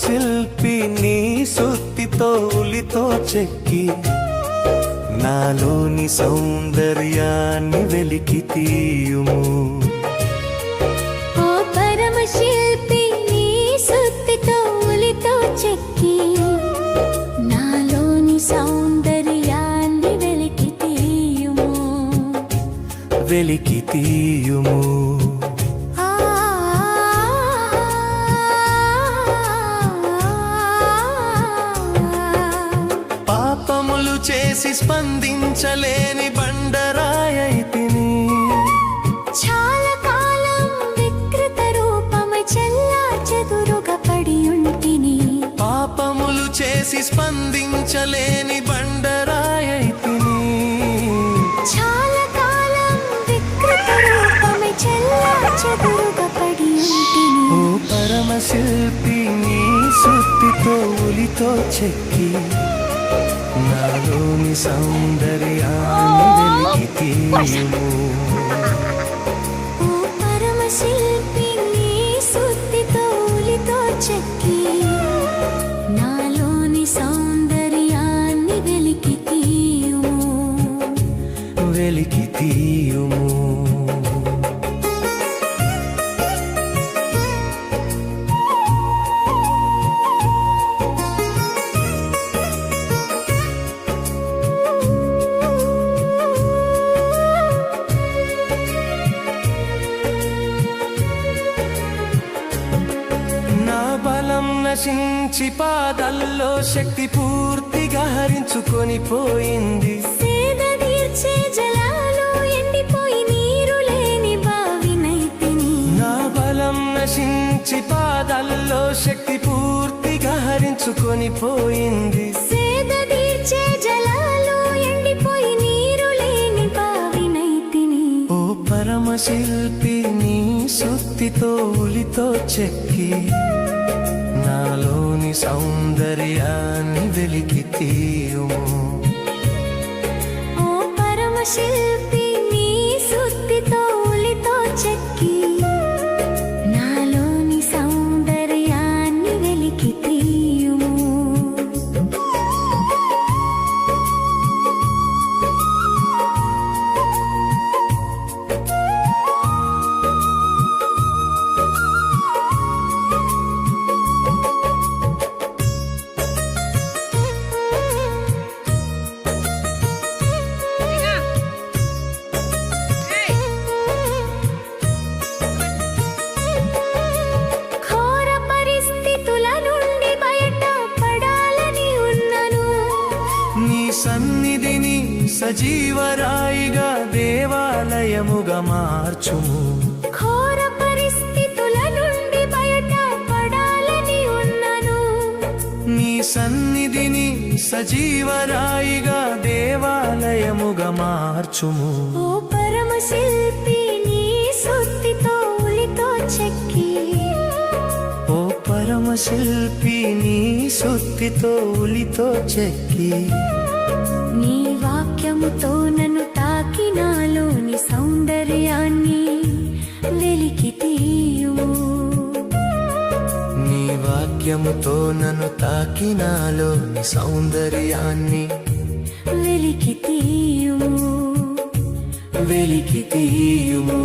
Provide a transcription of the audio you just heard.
శిల్పి నీ సుత్తితో ఉలితో చెక్కి నాలోని సౌందర్యాన్ని వెలికి తీయుము. ఓ పరమ శిల్పి నీ సుత్తితో ఉలితో చెక్కి నాలోని సౌందర్యాన్ని వెలికి తీయుము. వెలికి తీయుము. పాపములు చేసి స్పందించలేని బండరాయైతిని. చాలా కాలం వికృత రూపమై చెల్లా చెదురుగా పడి ఉంటిని. పాపములు చేసి స్పందించలేని బండరాయైతిని. చాలా కాలం వికృత రూపమై చెల్లా చెదురుగా పడి ఉంటిని. ఓ పరమ శిల్పి నీ సుత్తితో ఉలితో చెక్కి నాలోని సౌందర్యాన్ని వెలికి తీయుము. ఓ పరమ శిల్పి నీ సుత్తితో ఉలితో చెక్కి నాలోని సౌందర్యాన్ని వెలికి తీయుము. వెలికి తీయుము. నశించి పాదల్లో శక్తి పూర్తిగా హరించుకొని పోయింది. సేద తీర్చే జలాలు ఎండిపోయి నీరు లేని బావినైతిని. నా బలం నశించి పాదల్లో శక్తి పూర్తిగా హరించుకొని పోయింది. సేద తీర్చే జలాలు ఎండిపోయి నీరు లేని బావినైతిని. ఓ పరమ శిల్పి నీ సుత్తితో ఉలితో చెక్కి నాలోని సౌందర్యాన్ని వెలికి తీయుము. ఓ పరమ శిల్పి నీ సుత్తితో ఉలితో చెక్కి నాలోని సౌందర్యాన్ని వెలికి తీయుము. సన్నిధిని సజీవరాయిగా దేవాలయముగా మార్చుము. ఘోర పరిస్థితుల నుండి బయట పడాలని ఉన్నాను. నీ సన్నిధిని సజీవరాయిగా దేవాలయముగా మార్చుము. ఓ పరమ శిల్పి నీ సుత్తితో ఉలితో చెక్కి ఓ పరమ శిల్పి నీ సుత్తితో ఉలితో చెక్కి నీ వాక్యముతో నన్ను తాకి నాలోని సౌందర్యాన్ని వెలికి తీయుము. నీ వాక్యముతో నన్ను తాకి నాలోని సౌందర్యాన్ని వెలికి తీయుము. వెలికి తీయుము.